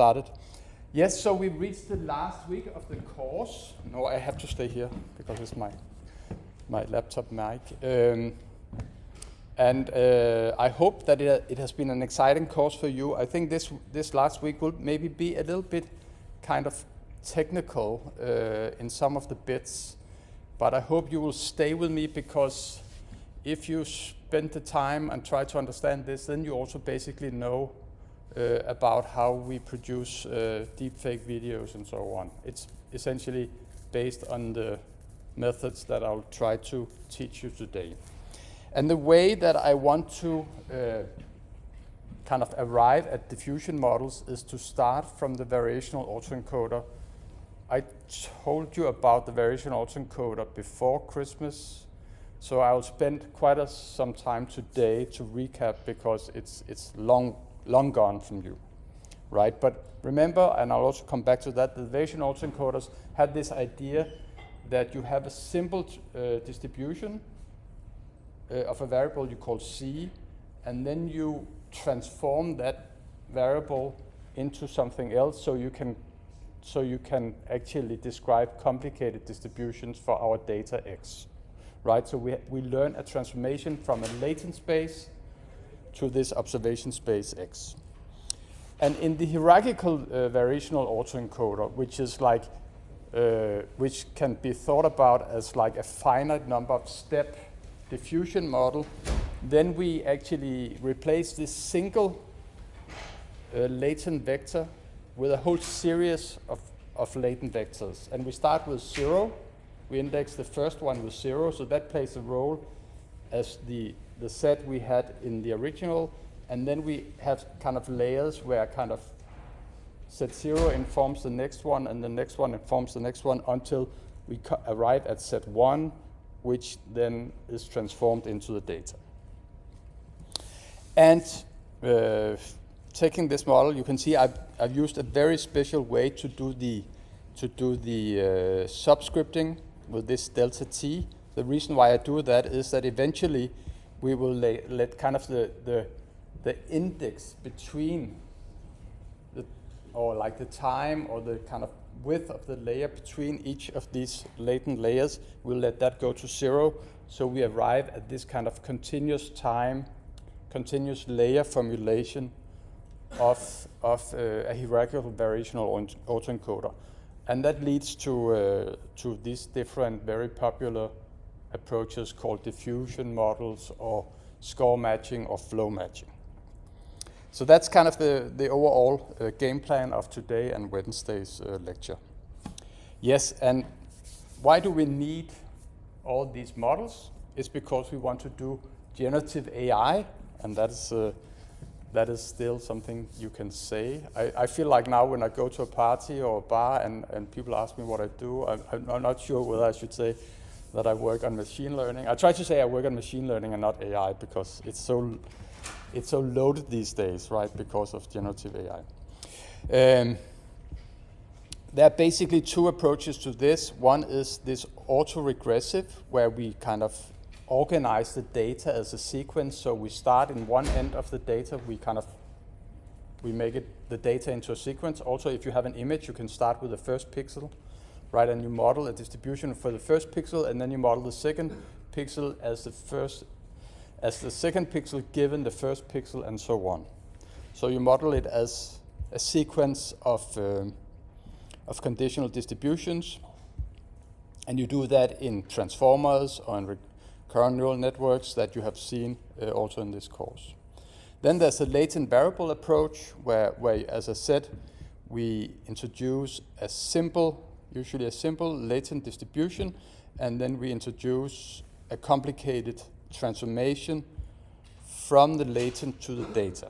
Started. Yes, so we've reached the last week of the course. No, I have to stay here because it's my laptop mic. I hope that it has been an exciting course for you. I think this last week will maybe be a little bit kind of technical in some of the bits, but I hope you will stay with me, because if you spend the time and try to understand this, then you also basically know about how we produce deepfake videos and so on. It's essentially based on the methods that I'll try to teach you today. And the way that I want to kind of arrive at diffusion models is to start from the variational autoencoder. I told you about the variational autoencoder before Christmas, so I'll spend quite some time today to recap, because it's long gone from you, right? But remember, and I'll also come back to that, the variational autoencoders had this idea that you have a simple distribution of a variable you call C, and then you transform that variable into something else, so you can actually describe complicated distributions for our data X, right? So we learn a transformation from a latent space to this observation space X. And in the hierarchical variational autoencoder, which is like, which can be thought about as like a finite number of step diffusion model, then we actually replace this single latent vector with a whole series of latent vectors. And we start with 0. We index the first one with 0, so that plays a role as the set we had in the original, and then we have kind of layers where kind of set 0 informs the next one, and the next one informs the next one, until we arrive at set 1, which then is transformed into the data. And taking this model, you can see I've used a very special way to do the subscripting with this delta t. The reason why I do that is that eventually we will let kind of the index between the time or the kind of width of the layer between each of these latent layers, we'll let that go to 0. So we arrive at this kind of continuous layer formulation of a hierarchical variational autoencoder. And that leads to these different very popular approaches called diffusion models, or score matching, or flow matching. So that's kind of the overall game plan of today and Wednesday's lecture. Yes, and why do we need all these models? It's because we want to do generative AI, and that is still something you can say. I feel like now when I go to a party or a bar and people ask me what I do, I'm not sure whether I should say that I work on machine learning. I try to say I work on machine learning and not AI, because it's so loaded these days, right, because of generative AI. There are basically two approaches to this. One is this autoregressive, where we kind of organize the data as a sequence. So we start in one end of the data, we make the data into a sequence. Also, if you have an image, you can start with the first pixel, right? And you model a distribution for the first pixel, and then you model the second pixel as the second pixel given the first pixel, and so on. So you model it as a sequence of conditional distributions, and you do that in transformers or in recurrent neural networks that you have seen also in this course. Then there's a latent variable approach, where as I said, we introduce usually a simple latent distribution, and then we introduce a complicated transformation from the latent to the data.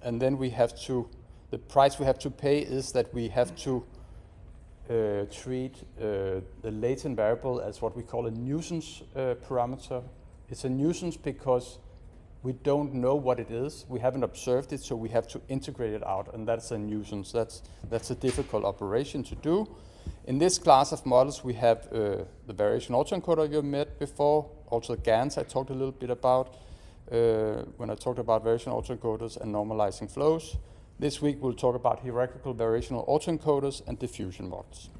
And then the price we have to pay is that we have to treat the latent variable as what we call a nuisance parameter. It's a nuisance because we don't know what it is. We haven't observed it, so we have to integrate it out, and that's a nuisance. That's a difficult operation to do. In this class of models, we have the variation autoencoder you met before, also GANs I talked a little bit about when I talked about variation autoencoders and normalizing flows. This week we'll talk about hierarchical variational autoencoders and diffusion models.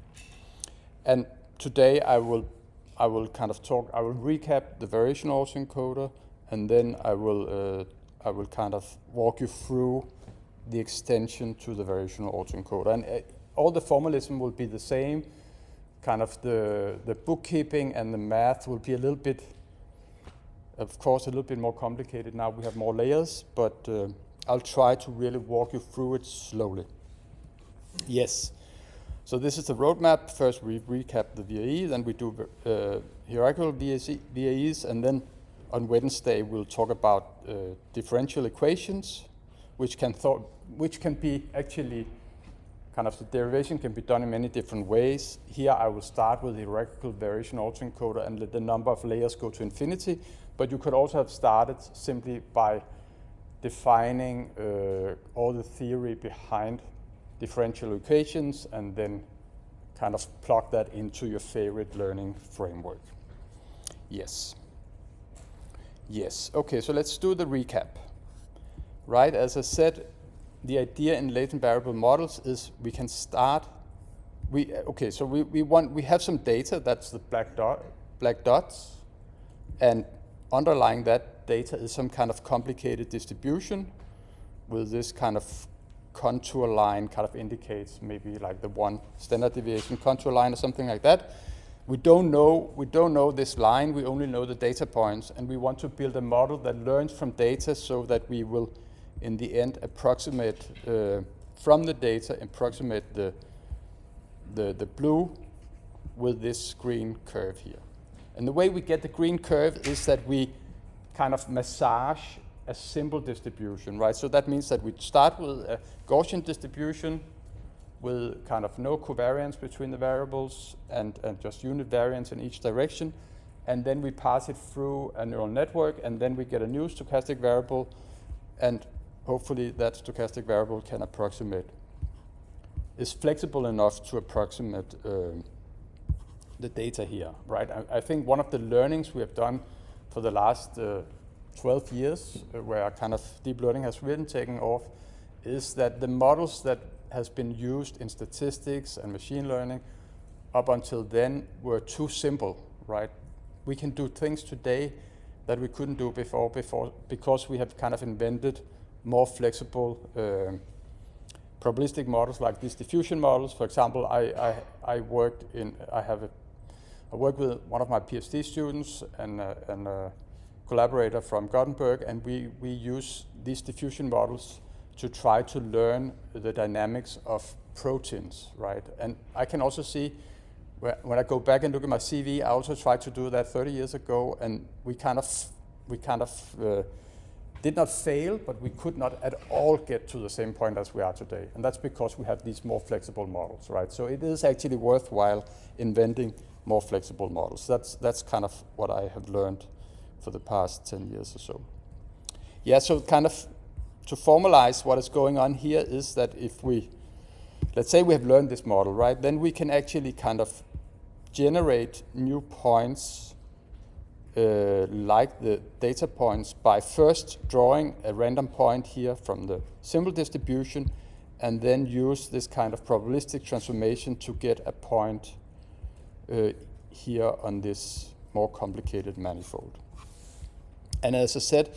And today I will recap the variational autoencoder, and then I will kind of walk you through the extension to the variational autoencoder. And all the formalism will be the same. Kind of the bookkeeping and the math will be a little bit, of course, a little bit more complicated now. We have more layers, but I'll try to really walk you through it slowly. Yes. So this is the roadmap. First we recap the VAE, then we do hierarchical VAEs, and then on Wednesday we'll talk about differential equations, which can be actually kind of the derivation can be done in many different ways. Here I will start with the hierarchical variational autoencoder and let the number of layers go to infinity, but you could also have started simply by defining all the theory behind differential equations and then kind of plug that into your favorite learning framework. Yes. Yes, okay, so let's do the recap. Right, as I said, the idea in latent variable models is we can start, we have some data, that's the black dots, and underlying that data is some kind of complicated distribution with this kind of contour line kind of indicates maybe like the one standard deviation contour line or something like that. We don't know this line, we only know the data points, and we want to build a model that learns from data so that we will in the end approximate from the data, approximate the blue with this green curve here. And the way we get the green curve is that we kind of massage a simple distribution, right? So that means that we start with a Gaussian distribution with kind of no covariance between the variables and just unit variance in each direction. And then we pass it through a neural network, and then we get a new stochastic variable, and hopefully that stochastic variable can approximate, is flexible enough to approximate the data here, right? I think one of the learnings we have done for the last 12 years, where kind of deep learning has really taken off, is that the models that has been used in statistics and machine learning up until then were too simple, right? We can do things today that we couldn't do before because we have kind of invented more flexible probabilistic models like these diffusion models. For example, I work with one of my PhD students and a collaborator from Gothenburg, and we use these diffusion models to try to learn the dynamics of proteins, right? And I can also see when I go back and look at my CV, I also tried to do that 30 years ago, and we kind of did not fail, but we could not at all get to the same point as we are today. And that's because we have these more flexible models, right? So it is actually worthwhile inventing more flexible models. That's kind of what I have learned for the past 10 years or so. Yeah, so kind of to formalize what is going on here is that if let's say we have learned this model, right, then we can actually kind of generate new points like the data points by first drawing a random point here from the simple distribution and then use this kind of probabilistic transformation to get a point here on this more complicated manifold. And as I said,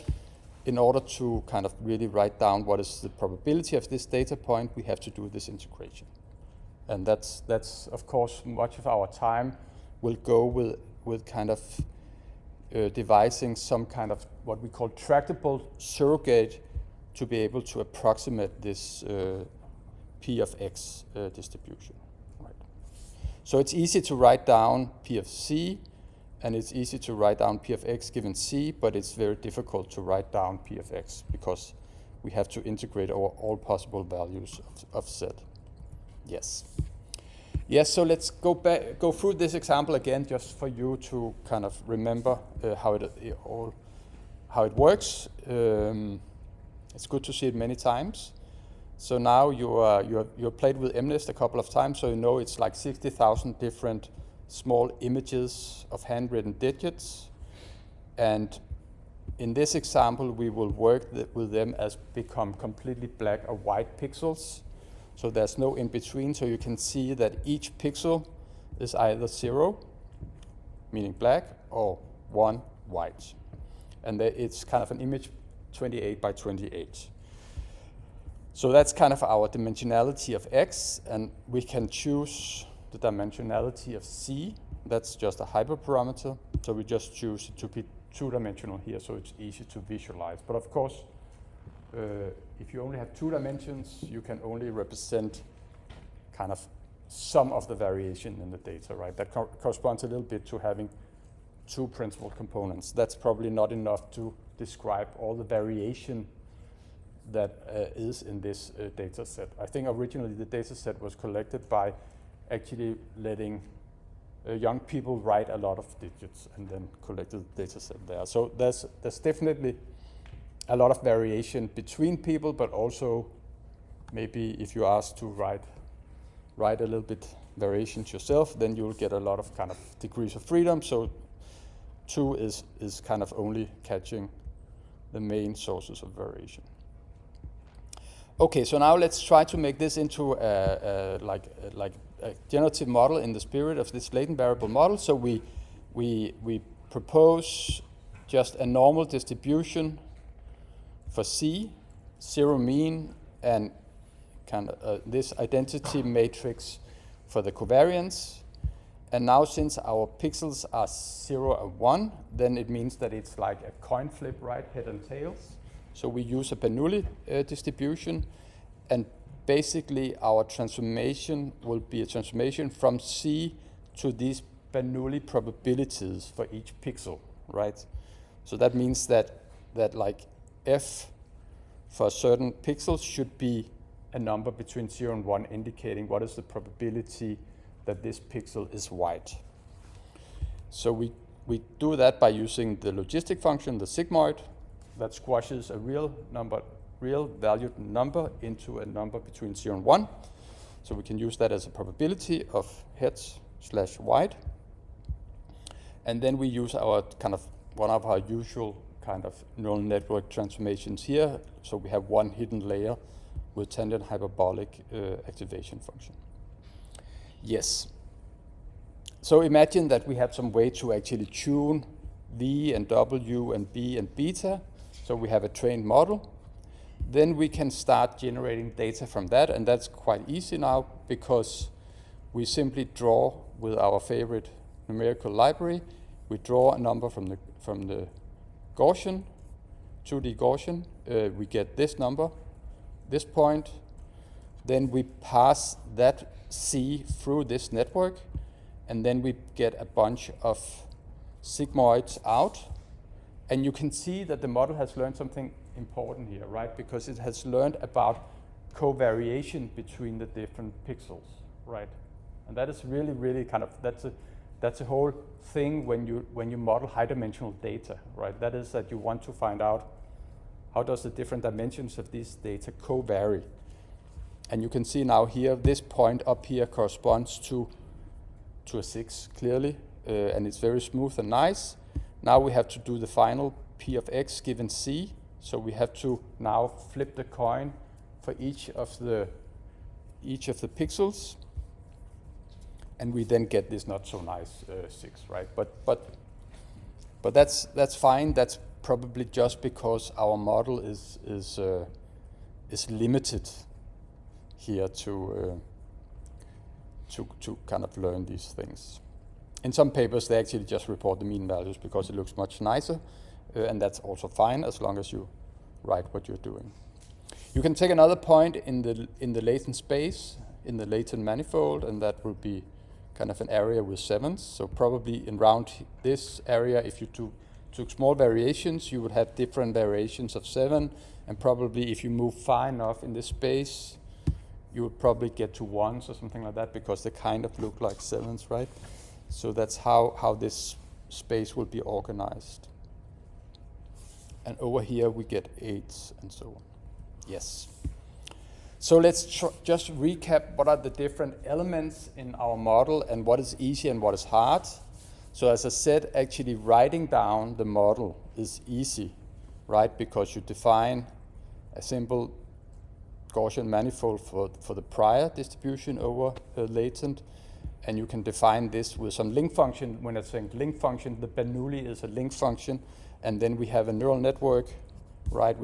in order to kind of really write down what is the probability of this data point, we have to do this integration. And that's of course, much of our time will go with kind of devising some kind of what we call tractable surrogate to be able to approximate this P of X distribution. Right. So it's easy to write down P of C, and it's easy to write down P of X given C, but it's very difficult to write down P of X because we have to integrate all possible values of Z. Yes. Yes, so let's go through this example again just for you to kind of remember how it works. It's good to see it many times. So now you're played with MNIST a couple of times, so you know it's like 60,000 different small images of handwritten digits, and in this example, we will work with them as become completely black or white pixels. So there's no in between, so you can see that each pixel is either 0, meaning black, or 1, white. And it's kind of an image 28 by 28. So that's kind of our dimensionality of X, and we can choose the dimensionality of C. That's just a hyperparameter, so we just choose it to be two-dimensional here, so it's easy to visualize. But of course, if you only have 2 dimensions, you can only represent kind of some of the variation in the data, right? That corresponds a little bit to having 2 principal components. That's probably not enough to describe all the variation that is in this data set. I think originally the data set was collected by actually letting young people write a lot of digits and then collected the data set there. So there's definitely a lot of variation between people, but also maybe if you ask to write a little bit variations yourself, then you'll get a lot of kind of degrees of freedom. So 2 is kind of only catching the main sources of variation. Okay, so now let's try to make this into like a generative model in the spirit of this latent variable model. So we propose just a normal distribution for C, 0 mean, and kind of this identity matrix for the covariance. And now since our pixels are 0 and 1, then it means that it's like a coin flip, right, head and tails. So we use a Bernoulli distribution, and basically our transformation will be a transformation from C to these Bernoulli probabilities for each pixel, right? So that means that like F for a certain pixel should be a number between 0 and 1, indicating what is the probability that this pixel is white. So we do that by using the logistic function, the sigmoid, that squashes a real valued number into a number between 0 and 1. So we can use that as a probability of heads/white. And then we use our kind of one of our usual kind of neural network transformations here. So we have one hidden layer with tangent hyperbolic activation function. Yes. So imagine that we have some way to actually tune V and W and B and beta. So we have a trained model. Then we can start generating data from that, and that's quite easy now because we simply draw with our favorite numerical library. We draw a number from the Gaussian, 2D Gaussian. We get this number, this point. Then we pass that C through this network, and then we get a bunch of sigmoids out. And you can see that the model has learned something important here, right? Because it has learned about covariation between the different pixels, right? And that is really, really kind of, that's a whole thing when you model high-dimensional data, right? That is that you want to find out how does the different dimensions of these data co-vary. And you can see now here, this point up here corresponds to a 6, clearly, and it's very smooth and nice. Now we have to do the final P of X given C. So we have to now flip the coin for each of the pixels, and we then get this not so nice 6, right? But that's fine. That's probably just because our model is limited here to kind of learn these things. In some papers, they actually just report the mean values because it looks much nicer, and that's also fine as long as you write what you're doing. You can take another point in the latent space, in the latent manifold, and that will be kind of an area with 7s. So probably around this area, if you took small variations, you would have different variations of 7, and probably if you move far enough in this space, you would probably get to 1s or something like that because they kind of look like 7s, right? So that's how this space will be organized. And over here we get 8s and so on. Yes. So let's just recap what are the different elements in our model and what is easy and what is hard. So as I said, actually writing down the model is easy right? Because you define a simple Gaussian manifold for the prior distribution over latent, and you can define this with some link function. When I say link function, the Bernoulli is a link function, and then we have a neural network, right?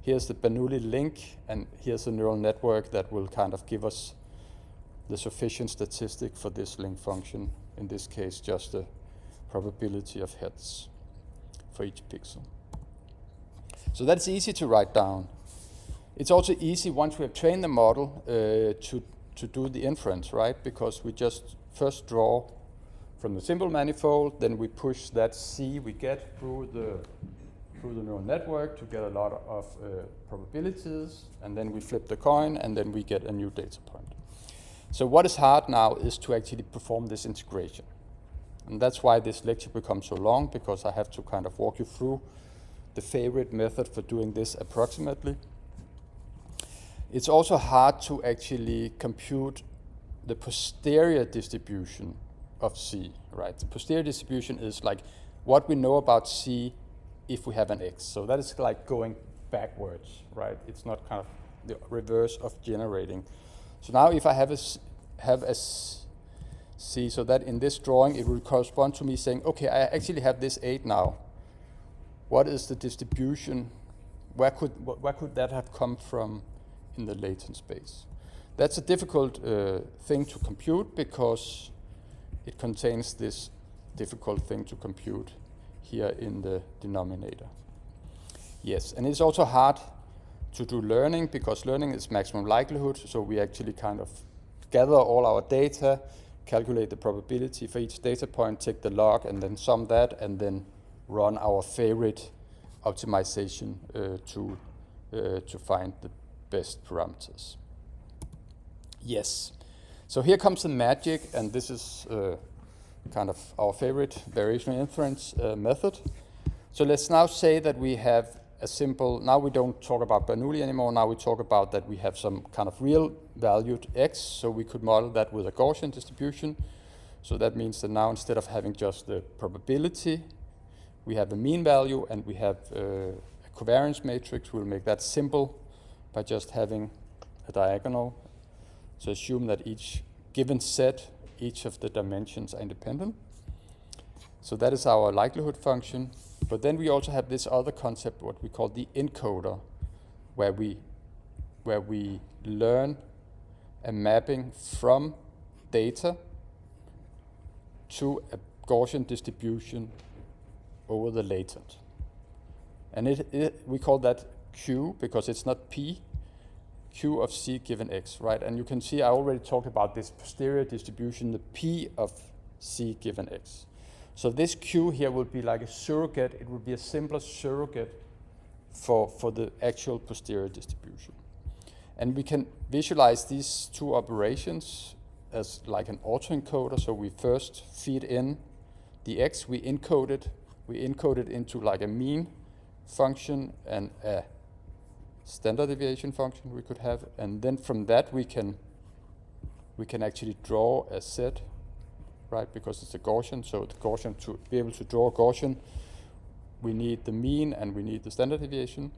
Here's the Bernoulli link, and here's the neural network that will kind of give us the sufficient statistic for this link function. In this case, just the probability of hits for each pixel. So that's easy to write down. It's also easy once we have trained the model to do the inference, right? Because we just first draw from the simple manifold, then we push that C we get through the neural network to get a lot of probabilities, and then we flip the coin, and then we get a new data point. So what is hard now is to actually perform this integration. And that's why this lecture becomes so long, because I have to kind of walk you through the favorite method for doing this approximately. It's also hard to actually compute the posterior distribution of C, right? The posterior distribution is like what we know about C if we have an X. So that is like going backwards, right? It's not kind of the reverse of generating. So now if I have a C, so that in this drawing it will correspond to me saying, okay, I actually have this 8 now. What is the distribution? Where could that have come from in the latent space? That's a difficult thing to compute because it contains this difficult thing to compute here in the denominator. Yes, and it's also hard to do learning because learning is maximum likelihood, so we actually kind of gather all our data, calculate the probability for each data point, take the log, and then sum that, and then run our favorite optimization to find the best parameters. Yes, so here comes the magic, and this is kind of our favorite variational inference method. So let's now say that we have a simple, now we don't talk about Bernoulli anymore, now we talk about that we have some kind of real valued X, so we could model that with a Gaussian distribution. So that means that now instead of having just the probability, we have a mean value and we have a covariance matrix. We'll make that simple by just having a diagonal. So assume that each given set, each of the dimensions are independent. So that is our likelihood function. But then we also have this other concept, what we call the encoder, where we learn a mapping from data to a Gaussian distribution over the latent. And we call that Q because it's not P, Q of C given X, right? And you can see I already talked about this posterior distribution, the P of C given X. So this Q here will be like a surrogate. It will be a simpler surrogate for the actual posterior distribution. And we can visualize these two operations as like an autoencoder. So we first feed in the X, we encode it into like a mean function and a standard deviation function we could have. And then from that we can actually draw a set, right? Because it's a Gaussian, so the Gaussian, to be able to draw a Gaussian, we need the mean and we need the standard deviation.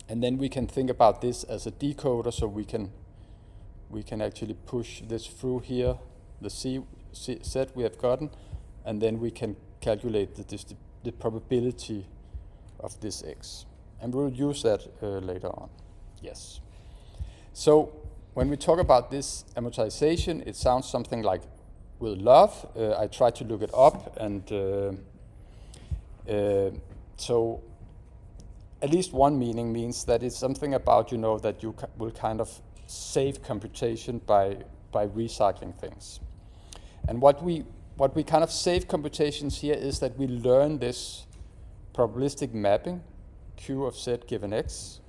And then we can think about this as a decoder, so we can actually push this through here, the C set we have gotten, and then we can calculate the probability of this X. And we'll use that later on. Yes. So when we talk about this amortization, it sounds something like with love. I tried to look it up, and so at least one meaning means that it's something about, you know, that you will kind of save computation by recycling things. And what we kind of save computations here is that we learn this probabilistic mapping, Q of Z given X.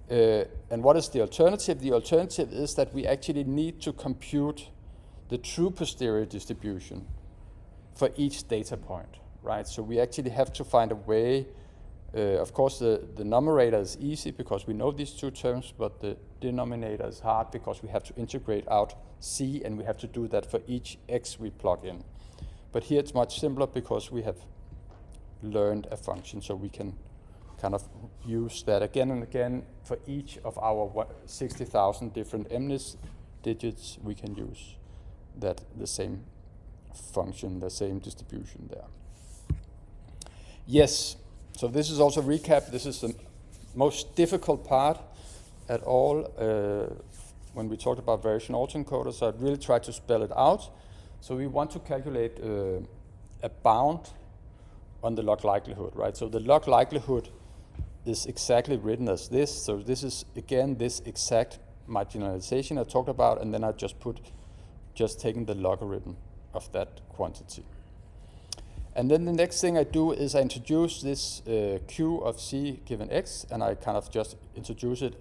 And what is the alternative? The alternative is that we actually need to compute the true posterior distribution for each data point, right? So we actually have to find a way. Of course, the numerator is easy because we know these two terms, but the denominator is hard because we have to integrate out C, and we have to do that for each X we plug in. But here it's much simpler because we have learned a function, so we can kind of use that again and again for each of our 60,000 different MNIST digits. We can use the same function, the same distribution there. Yes, so this is also a recap. This is the most difficult part at all when we talked about variation autoencoders. So I really tried to spell it out. So we want to calculate a bound on the log likelihood, right? So the log likelihood is exactly written as this. So this is, again, this exact marginalization I talked about, and then I just taken the logarithm of that quantity. And then the next thing I do is I introduce this Q of C given X, and I kind of just introduce it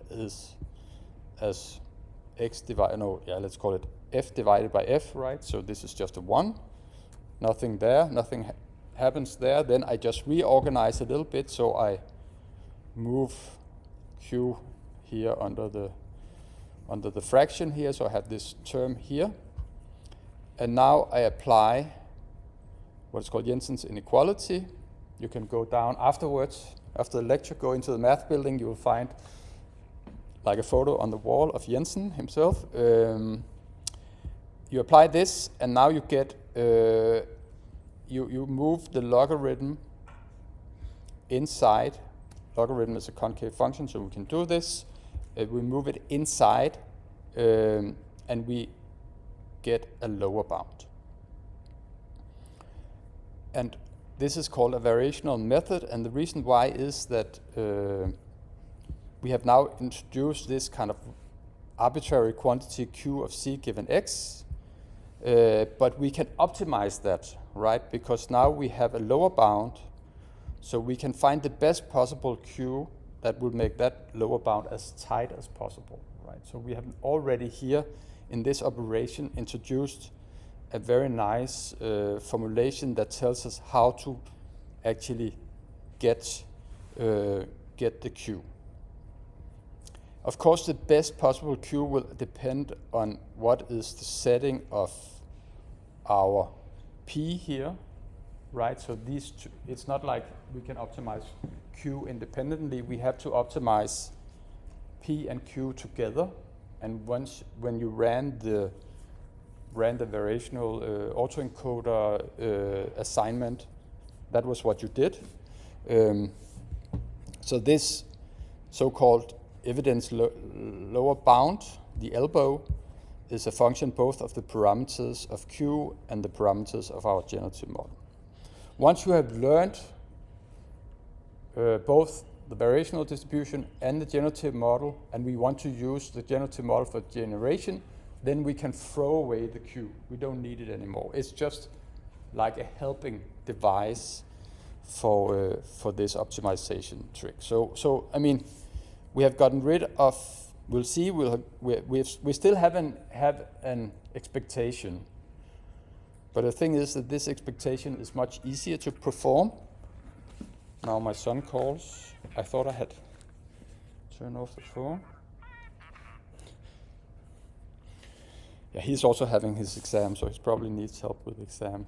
as X divided, no, yeah, let's call it F divided by F, right? So this is just a 1, nothing there, nothing happens there. Then I just reorganize a little bit, so I move Q here under the fraction here, so I have this term here. And now I apply what's called Jensen's inequality. You can go down afterwards, after the lecture, go into the math building, you will find like a photo on the wall of Jensen himself. You apply this, and now you get, you move the logarithm inside. Logarithm is a concave function, so we can do this. We move it inside, and we get a lower bound. And this is called a variational method, and the reason why is that we have now introduced this kind of arbitrary quantity Q of C given X, but we can optimize that, right? Because now we have a lower bound, so we can find the best possible Q that will make that lower bound as tight as possible, right? So we have already here in this operation introduced a very nice formulation that tells us how to actually get the Q. Of course, the best possible Q will depend on what is the setting of our P here, right? So these two, it's not like we can optimize Q independently. We have to optimize P and Q together. And when you ran the variational autoencoder assignment, that was what you did. So this so-called evidence lower bound, the elbow, is a function both of the parameters of Q and the parameters of our generative model. Once you have learned both the variational distribution and the generative model, and we want to use the generative model for generation, then we can throw away the Q. We don't need it anymore. It's just like a helping device for this optimization trick. So I mean, we have gotten rid of. We'll see. We still have an expectation, but the thing is that this expectation is much easier to perform. Now my son calls. I thought I had turned off the phone. Yeah, he's also having his exam, so he probably needs help with the exam.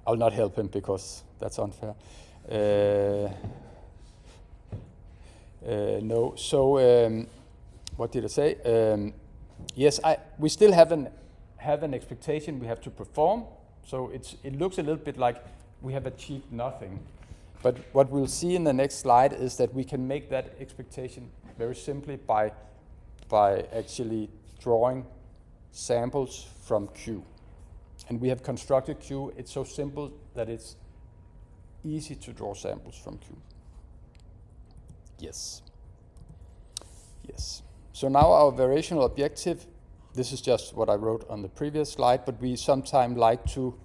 I'll not help him because that's unfair. No, so what did I say? Yes, we still have an expectation we have to perform. So it looks a little bit like we have achieved nothing. But what we'll see in the next slide is that we can make that expectation very simply by actually drawing samples from Q. And we have constructed Q. It's so simple that it's easy to draw samples from Q. Yes. Yes. So now our variational objective, this is just what I wrote on the previous slide, but we sometimes like to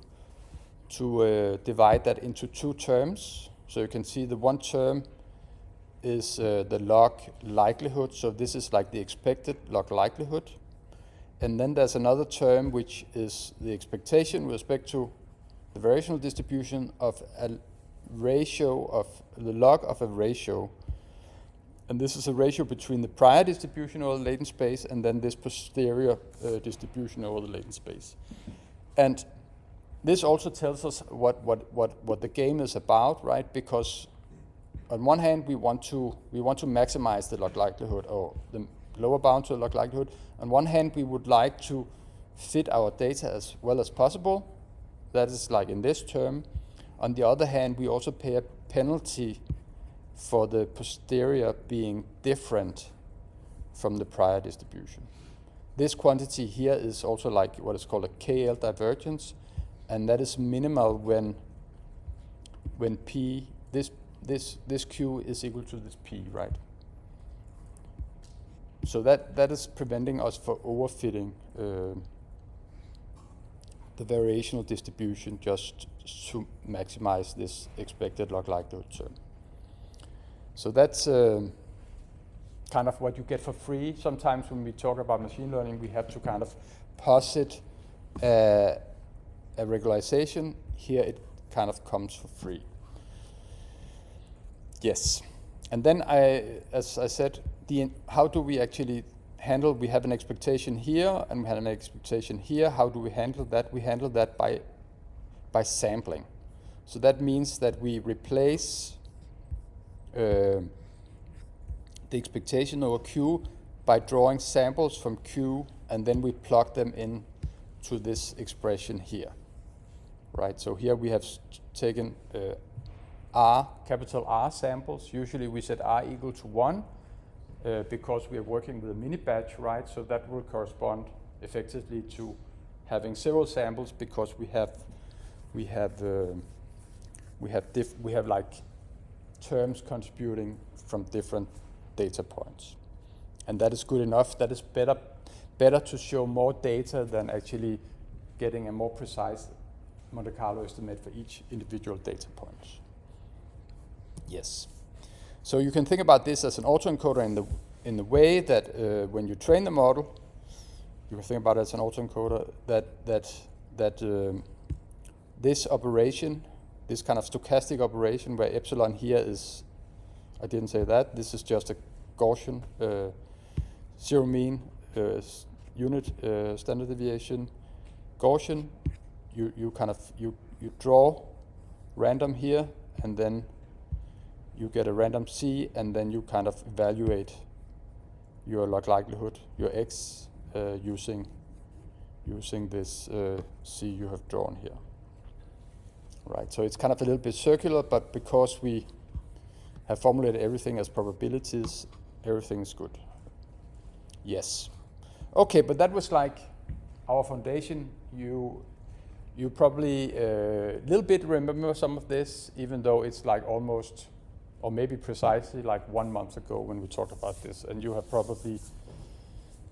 divide that into two terms. So you can see the one term is the log likelihood. So this is like the expected log likelihood. And then there's another term which is the expectation with respect to the variational distribution of a ratio of the log of a ratio. And this is a ratio between the prior distribution over the latent space and then this posterior distribution over the latent space. And this also tells us what the game is about, right? Because on one hand, we want to maximize the log likelihood, or the lower bound to the log likelihood. On one hand, we would like to fit our data as well as possible. That is like in this term. On the other hand, we also pay a penalty for the posterior being different from the prior distribution. This quantity here is also like what is called a KL divergence, and that is minimal when P, this Q is equal to this P, right? So that is preventing us from overfitting the variational distribution just to maximize this expected log likelihood term. So that's kind of what you get for free. Sometimes when we talk about machine learning, we have to kind of posit a regularization. Here it kind of comes for free. Yes. And then as I said, how do we actually handle, we have an expectation here and we have an expectation here. How do we handle that? We handle that by sampling. So that means that we replace the expectation over Q by drawing samples from Q, and then we plug them in to this expression here, right? So here we have taken R, capital R samples. Usually we set R equal to 1 because we are working with a mini batch, right? So that will correspond effectively to having 0 samples, because we have like terms contributing from different data points, and that is good enough. That is better to show more data than actually getting a more precise Monte Carlo estimate for each individual data point. Yes. So you can think about this as an autoencoder in the way that when you train the model, you can think about it as an autoencoder that this operation, this kind of stochastic operation where epsilon here is, I didn't say that, this is just a Gaussian zero mean unit standard deviation Gaussian. You draw random here, and then you get a random C, and then you kind of evaluate your log likelihood, your X, using this C you have drawn here. Right, so it's kind of a little bit circular, but because we have formulated everything as probabilities, everything is good. Yes. Okay, but that was like our foundation. You probably a little bit remember some of this, even though it's like almost, or maybe precisely like 1 month ago when we talked about this, and you have probably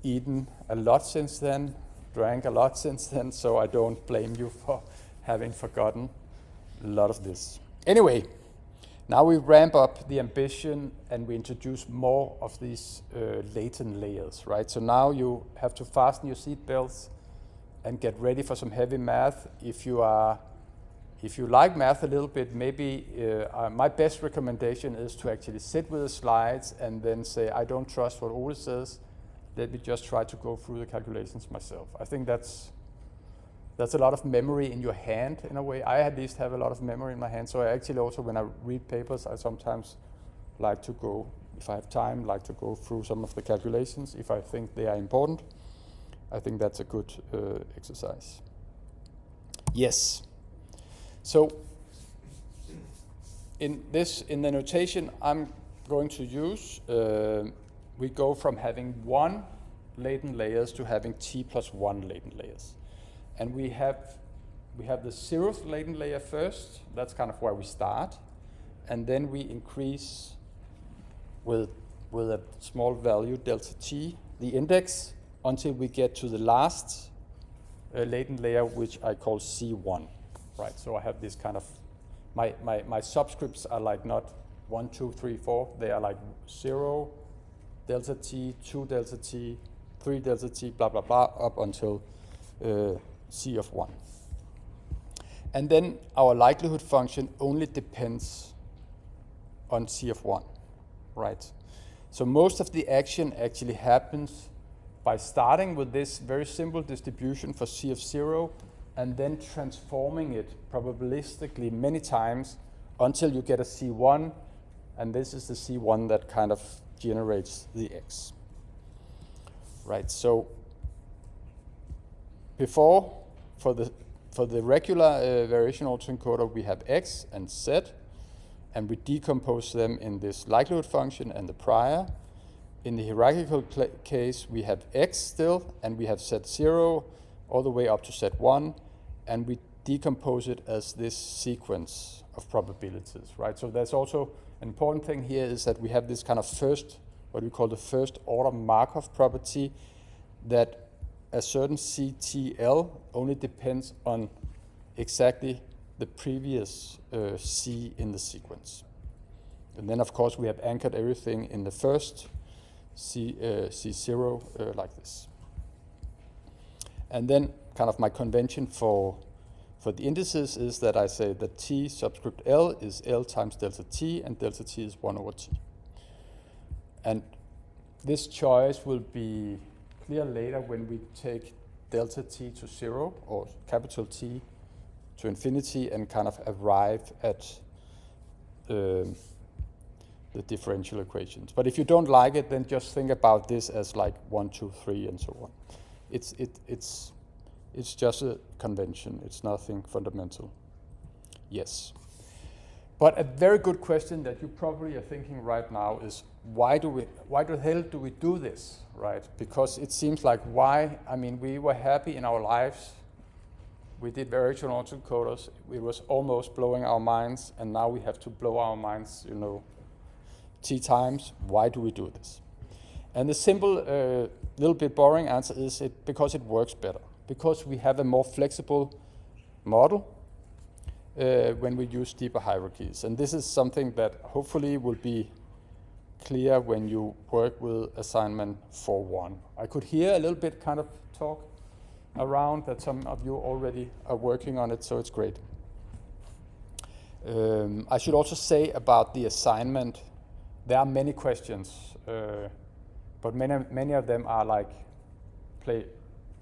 eaten a lot since then, drank a lot since then, so I don't blame you for having forgotten a lot of this. Anyway, now we ramp up the ambition and we introduce more of these latent layers, right? So now you have to fasten your seat belts and get ready for some heavy math. If you like math a little bit, maybe my best recommendation is to actually sit with the slides and then say, I don't trust what Ole says. Let me just try to go through the calculations myself. I think that's a lot of memory in your hand, in a way. I at least have a lot of memory in my hand. So I actually also, when I read papers, I sometimes like to go, if I have time, like to go through some of the calculations if I think they are important. I think that's a good exercise. Yes. So in the notation I'm going to use, we go from having 1 latent layers to having t plus 1 latent layers. And we have the 0th latent layer first. That's kind of where we start. And then we increase with a small value, delta t, the index, until we get to the last latent layer, which I call C1. Right, so I have this kind of, my subscripts are like not 1, 2, 3, 4. They are like 0, delta t, 2 delta t, 3 delta t, blah, blah, blah, up until C of 1. And then our likelihood function only depends on C of 1, right? So most of the action actually happens by starting with this very simple distribution for C of 0 and then transforming it probabilistically many times until you get a C1, and this is the C1 that kind of generates the X. Right, so before, for the regular variation autoencoder, we have X and Z, and we decompose them in this likelihood function and the prior. In the hierarchical case, we have X still, and we have Z0 all the way up to Z1, and we decompose it as this sequence of probabilities, right? So that's also an important thing here is that we have this kind of what we call the first order Markov property, that a certain CTL only depends on exactly the previous C in the sequence. And then of course we have anchored everything in the first C0 like this. And then kind of my convention for the indices is that I say that T subscript L is L times delta T, and delta T is 1 over T. And this choice will be clear later when we take delta T to 0 or capital T to infinity and kind of arrive at the differential equations. But if you don't like it, then just think about this as like 1, 2, 3, and so on. It's just a convention. It's nothing fundamental. Yes. But a very good question that you probably are thinking right now is why the hell do we do this, right? Because it seems like I mean, we were happy in our lives. We did variational autoencoders. It was almost blowing our minds, and now we have to blow our minds, T times. Why do we do this? And the simple, little bit boring answer is because it works better. Because we have a more flexible model when we use deeper hierarchies. And this is something that hopefully will be clear when you work with assignment 4.1. I could hear a little bit kind of talk around that some of you already are working on it, so it's great. I should also say about the assignment, there are many questions, but many of them are like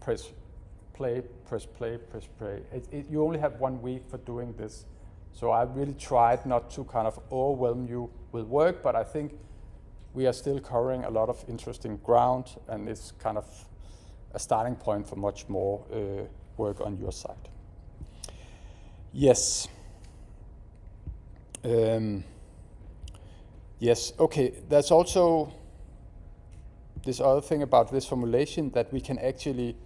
press play. You only have 1 week for doing this. So I really tried not to kind of overwhelm you with work, but I think we are still covering a lot of interesting ground, and it's kind of a starting point for much more work on your side. Yes. Yes, okay, there's also this other thing about this formulation that we can actually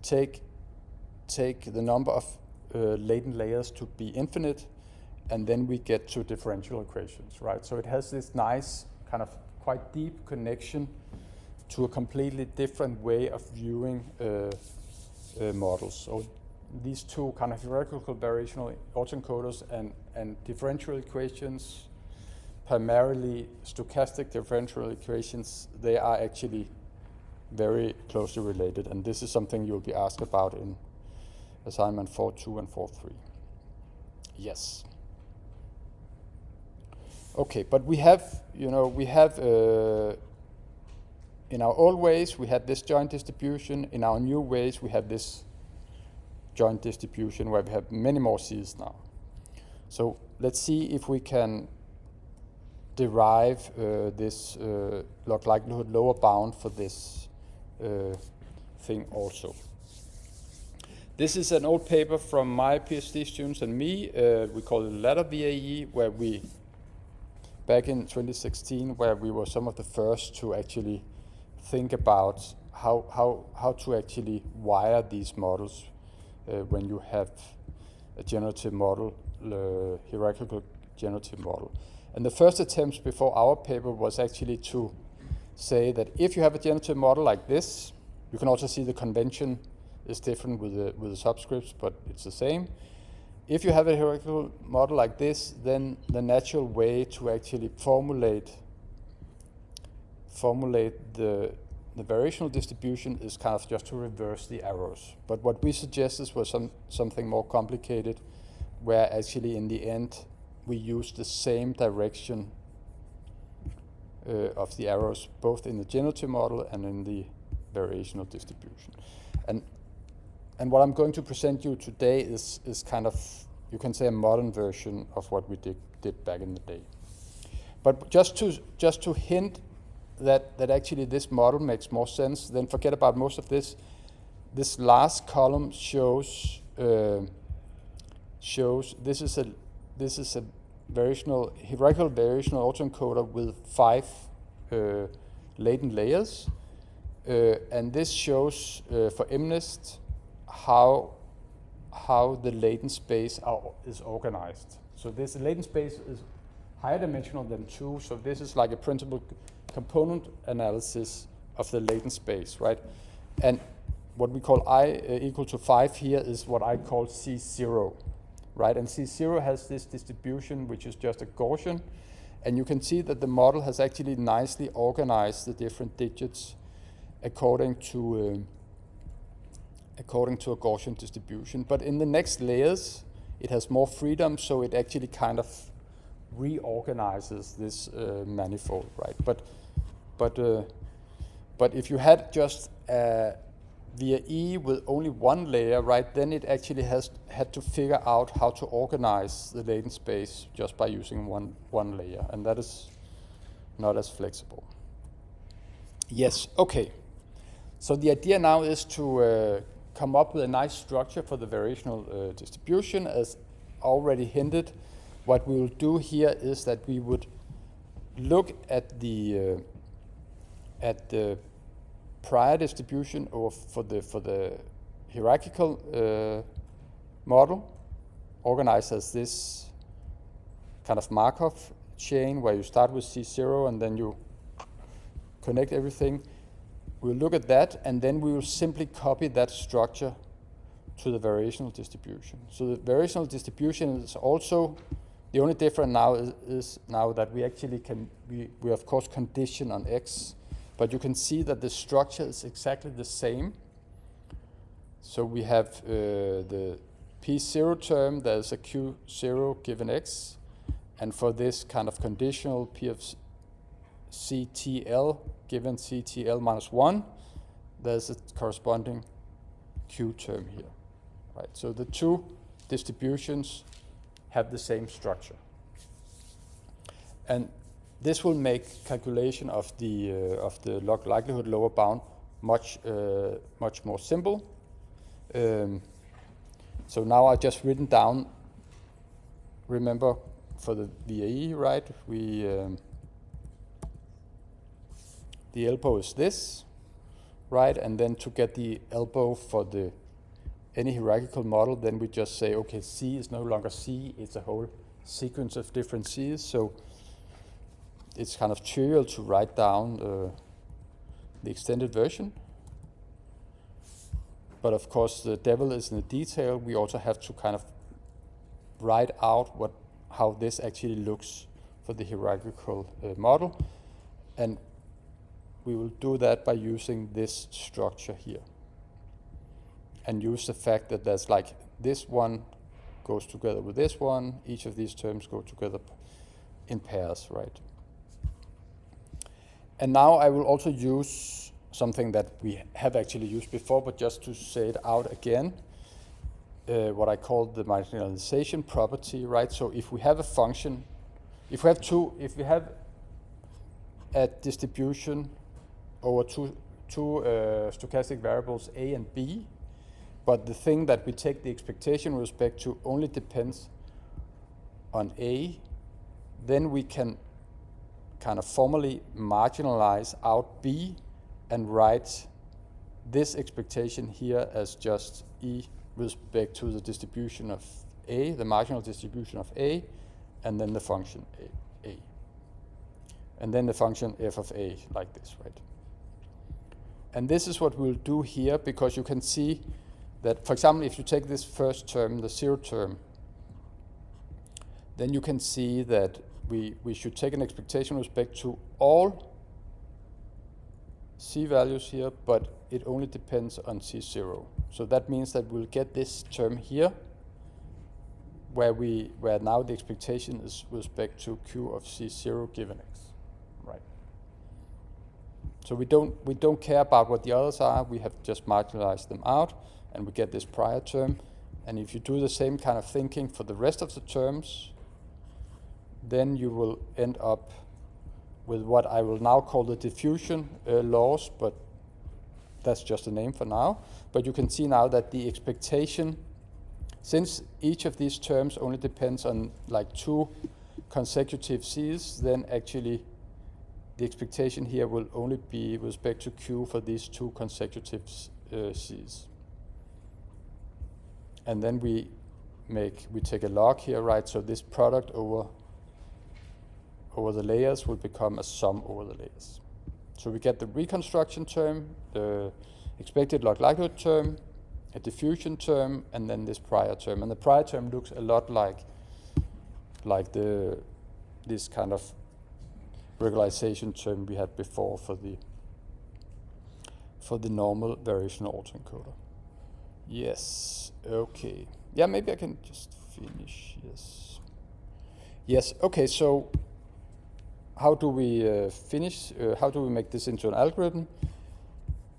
take the number of latent layers to be infinite, and then we get to differential equations, right? So it has this nice kind of quite deep connection to a completely different way of viewing models. So these two kind of hierarchical variational autoencoders and differential equations, primarily stochastic differential equations, they are actually very closely related, and this is something you'll be asked about in assignment 4.2 and 4.3. Yes. Okay, but we have, in our old ways, we had this joint distribution. In our new ways, we have this joint distribution where we have many more C's now. So let's see if we can derive this log likelihood lower bound for this thing also. This is an old paper from my PhD students and me. We call it ladder VAE, where we, back in 2016, where we were some of the first to actually think about how to actually wire these models when you have a generative model, hierarchical generative model. And the first attempts before our paper was actually to say that if you have a generative model like this, you can also see the convention is different with the subscripts, but it's the same. If you have a hierarchical model like this, then the natural way to actually formulate the variational distribution is kind of just to reverse the arrows. But what we suggested was something more complicated, where actually in the end we use the same direction of the arrows, both in the generative model and in the variational distribution. And And what I'm going to present you today is kind of, you can say, a modern version of what we did back in the day. But just to hint that actually this model makes more sense, then forget about most of this. This last column shows this is a hierarchical variational autoencoder with 5 latent layers, and this shows for MNIST how the latent space is organized. So this latent space is higher dimensional than 2, so this is like a principal component analysis of the latent space, right? And what we call I equal to 5 here is what I call C0, right? And C0 has this distribution which is just a Gaussian, and you can see that the model has actually nicely organized the different digits according to a Gaussian distribution. But in the next layers, it has more freedom, so it actually kind of reorganizes this manifold, right? But if you had just via E with only one layer, right, then it actually had to figure out how to organize the latent space just by using one layer, and that is not as flexible. Yes, okay. So the idea now is to come up with a nice structure for the variational distribution. As already hinted, what we will do here is that we would look at the prior distribution for the hierarchical model, organized as this kind of Markov chain where you start with C0 and then you connect everything. We'll look at that, and then we will simply copy that structure to the variational distribution. So the variational distribution is also, the only difference now is now that we actually we of course condition on X, but you can see that the structure is exactly the same. So we have the P0 term, there's a Q0 given X, and for this kind of conditional P of CTL given CTL minus 1, there's a corresponding Q term here, right? So the two distributions have the same structure. And this will make calculation of the log likelihood lower bound much more simple. So now I've just written down, remember for the VAE, right? The elbow is this, right? And then to get the elbow for any hierarchical model, then we just say, okay, C is no longer C, it's a whole sequence of different C's. So it's kind of trivial to write down the extended version. But of course, the devil is in the detail. We also have to kind of write out how this actually looks for the hierarchical model. And we will do that by using this structure here. And use the fact that there's like this one goes together with this one. Each of these terms go together in pairs, right? And now I will also use something that we have actually used before, but just to say it out again, what I call the marginalization property, right? So if we have a function, if we have a distribution over two stochastic variables A and B, but the thing that we take the expectation with respect to only depends on A, then we can kind of formally marginalize out B and write this expectation here as just E with respect to the distribution of A, the marginal distribution of A, and then the function A. And then the function f of A, like this, right? And this is what we'll do here, because you can see that, for example, if you take this first term, the 0 term, then you can see that we should take an expectation with respect to all C values here, but it only depends on C0. So that means that we'll get this term here, where now the expectation is with respect to Q of C0 given X, right? So we don't care about what the others are. We have just marginalized them out, and we get this prior term. And if you do the same kind of thinking for the rest of the terms, then you will end up with what I will now call the diffusion laws, but that's just a name for now. But you can see now that the expectation, since each of these terms only depends on like 2 consecutive C's, then actually the expectation here will only be with respect to Q for these 2 consecutive C's. And then we take a log here, right? So this product over the layers will become a sum over the layers. So we get the reconstruction term, the expected log likelihood term, a diffusion term, and then this prior term. And the prior term looks a lot like this kind of regularization term we had before for the normal variational autoencoder. Yes, okay. Yeah, maybe I can just finish, yes. Yes, okay, so how do we finish? How do we make this into an algorithm?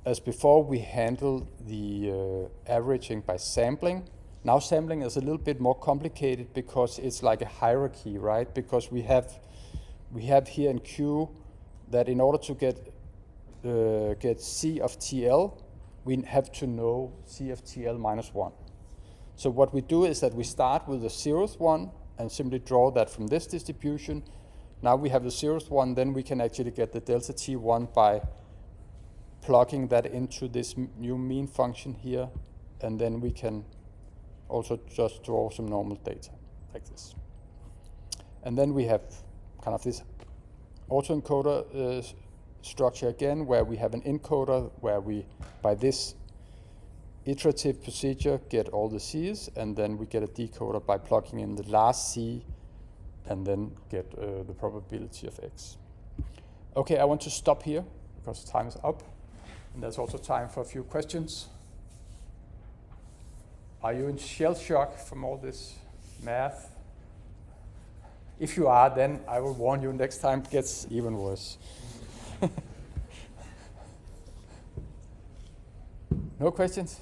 As before, we handle the averaging by sampling. Now sampling is a little bit more complicated because it's like a hierarchy, right? Because we have here in Q that in order to get C of TL, we have to know C of TL minus 1. So what we do is that we start with the 0th one and simply draw that from this distribution. Now we have the 0th one, then we can actually get the delta T1 by plugging that into this new mean function here, and then we can also just draw some normal data like this. And then we have kind of this autoencoder structure again, where we have an encoder where we, by this iterative procedure, get all the C's, and then we get a decoder by plugging in the last C and then get the probability of X. Okay, I want to stop here because time is up, and there's also time for a few questions. Are you in shell shock from all this math? If you are, then I will warn you, next time it gets even worse. No questions?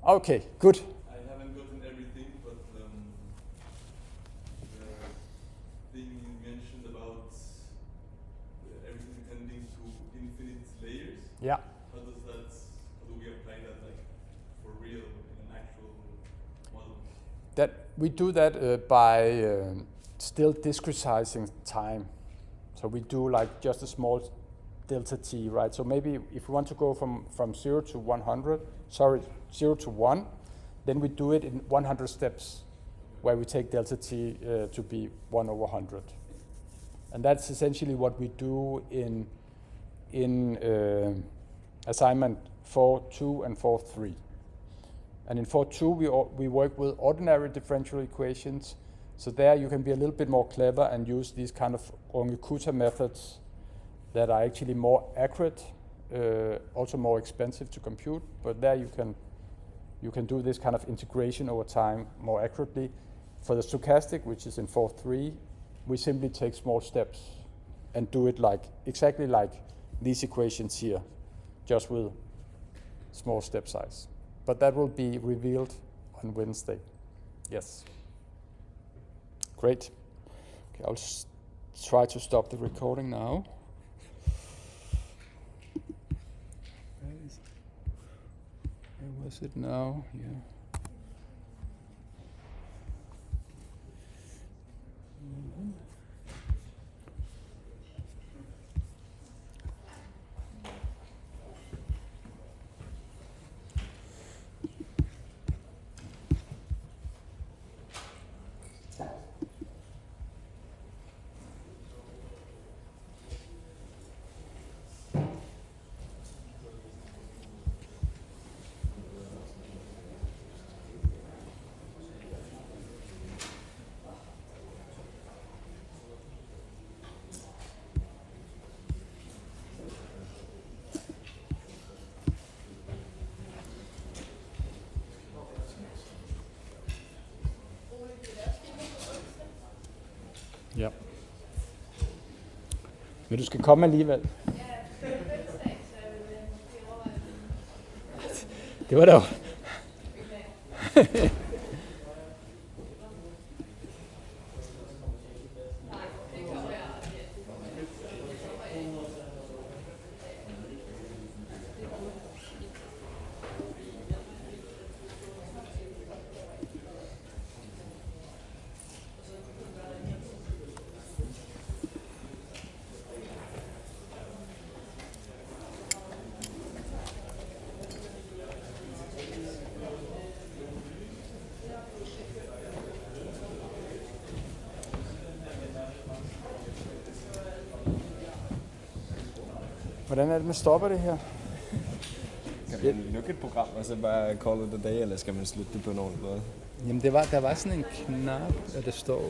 Okay, good. I haven't gotten everything, but the thing you mentioned about everything tending to infinite layers. Yeah. How do we apply that like for real in an actual model? That we do that by still discretizing time. So we do like just a small delta t, right? So maybe if we want to go from 0 to 100, 0 to 1, then we do it in 100 steps, where we take delta t to be 1 over 100. And that's essentially what we do in assignment 4.2 and 4.3. And in 4.2, we work with ordinary differential equations. So there you can be a little bit more clever and use these kind of Runge-Kutta methods that are actually more accurate, also more expensive to compute. But there you can do this kind of integration over time more accurately. For the stochastic, which is in 4.3, we simply take small steps and do it exactly like these equations here, just with small step size. But that will be revealed on Wednesday. Yes. Great. Okay, I'll try to stop the recording now. Where was it now? Yeah. Ja. Men du skal komme alligevel. Det var da Hvordan er det, man stopper det her? Kan man lukke et program, og så bare call it a day, eller skal man slutte det på en ordentlig måde? Jamen, der var sådan en knap, og der står...